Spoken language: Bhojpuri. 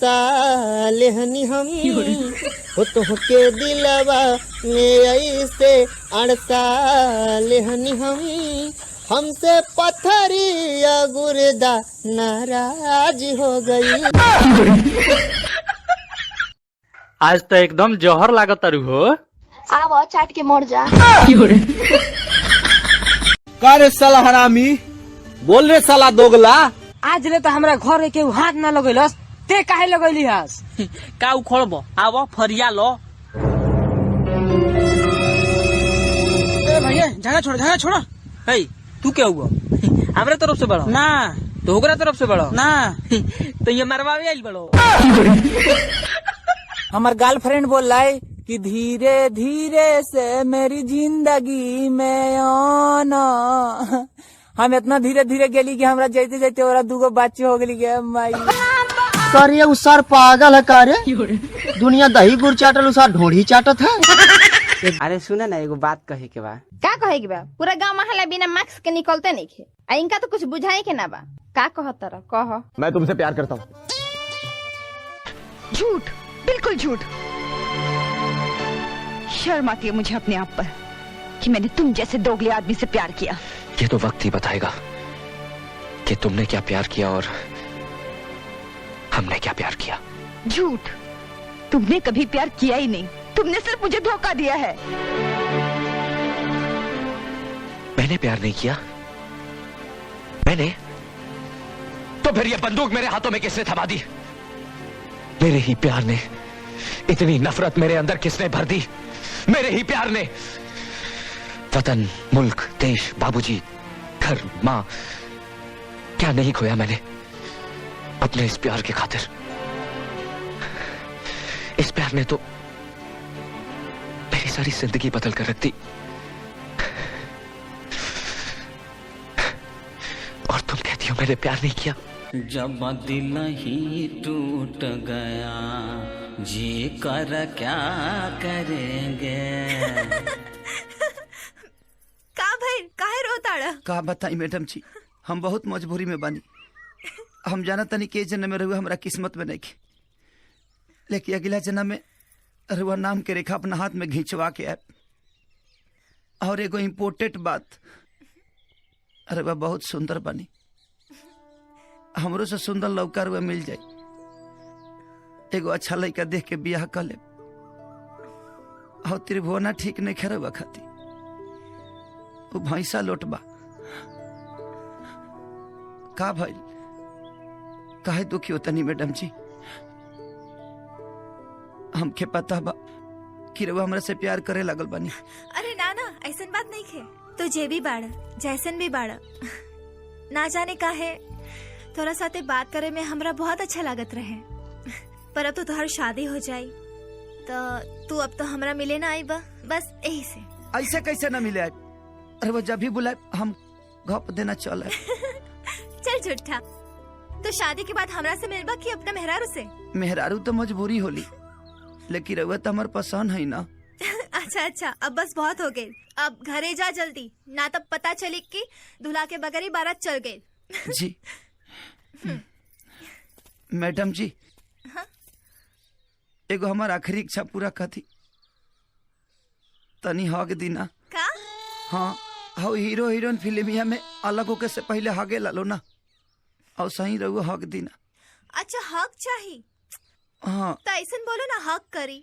सालेहनी हम हो तो के दिलवा में ऐसे अड़सा लेहनी हमसे पत्थरिया गुर्दा नाराज हो गई। आज तो एकदम जौहर लागत तारू हो। आवा चाट के मर जा। का रे साला हरामी, बोल रे साला दोगला। आज ले तो हमरा घर के हाथ ना लगैलस, ते काहे लगैली हस? का उखड़बो, आवा फरिया लो। ए भैया झगड़ा छोड़। हे तू क्या हुआ? हमरे तरफ से बढ़ो ना तो ओकरा तरफ से बढ़ो ना तो ये मरवावे आइल बढ़ो। हमार गर्लफ्रेंड बोल रहा है कि धीरे धीरे से मेरी जिंदगी में आना। हम इतना धीरे धीरे गेली कि हमरा जाते जाते और दूगो बच्चे हो गली के माई। सर ये सर पागल है का रे? दुनिया दही गुड़ चाटल उसार ढोढ़ी चाटत है। अरे सुना ना, एगो बात कहे के बा। का कहे के बा? पूरा गांव महला बिना मास्क के निकलते नहीं खे। आ इनका तो कुछ बुझाई के ना बा। का कहत रह? कह। मैं तुमसे प्यार करता हूँ। झूठ, बिल्कुल झूठ। शर्म आती है मुझे अपने आप पर कि मैंने तुम जैसे दोगले आदमी से प्यार किया। ये तो वक्त ही बताएगा कि तुमने क्या प्यार किया और हमने क्या प्यार किया। झूठ, तुमने कभी प्यार किया ही नहीं। तुमने सिर्फ मुझे धोखा दिया है। मैंने प्यार नहीं किया। मैंने तो फिर ये बंदूक मेरे हाथों में किसने थमा दी? मेरे ही प्यार ने। इतनी नफरत मेरे अंदर किसने भर दी? मेरे ही प्यार ने। वतन, मुल्क, देश, बाबूजी, घर, मां, क्या नहीं खोया मैंने अपने इस प्यार के खातिर। इस प्यार ने तो मेरी सारी जिंदगी बदल कर रख दी। और तुम कहती हो मैंने प्यार नहीं किया। जब दिल ही टूट गया जी कर क्या करेंगे। का भाई काहे रोताड़ा? का बताई मैडम जी, हम बहुत मजबूरी में बानी। हम जाना तनी के जन्म में रहुआ हमारा किस्मत में नहीं खे, लेकिन अगला जन्म में रहुआ नाम के रेखा अपना हाथ में घिंचवा के आए। और एगो इम्पोर्टेंट बात, रहुआ बहुत सुंदर बनी। हमरो से सुंदर लौका रहुआ मिल जाए, एगो अच्छा लड़का देख के बियाह कर ले। और त्रिभुवना ठीक नहीं खेरवा खाती, वो भैंसा लोटबा। का भाई काहे दुखी होता नहीं मैडम जी? हमके पता बा कि रउआ हमरा से प्यार करे लगल बानी। अरे ना ना, ऐसन बात नहीं खे। तो जे भी बाड़ा, जैसन भी बाड़ा, ना जाने काहे तोरा साथे बात करे में हमरा बहुत अच्छा लागत रहे। पर अब तो तोहर शादी हो जाई तो तू अब तो हमरा मिले ना आई बा, बस यही से। ऐसे कैसे ना मिले? अरे वो जब भी बुलाए हम घप देना चल है। चल झूठा, तो शादी के बाद हमरा से मिलबा कि अपना मेहरारू से? मेहरारू तो मजबूरी होली, लेकिन रउआ तो हमार पसंद है ना। अच्छा अच्छा, अब बस बहुत हो गई। अब घरे जा जल्दी, ना तब पता चली कि दूल्हा के बगैर ही बारात चल गई। जी मैडम जी, हाँ? एगो हमार आखिरी इच्छा पूरा कथी तनी हग दीना। का? हाँ, हाँ हीरो हीरोइन फिल्मिया में अलग होके से पहले हगे लालो ना, और सही रहुआ हक दीना। अच्छा हक चाहिए? हाँ तो ऐसन बोलो ना, हक करी।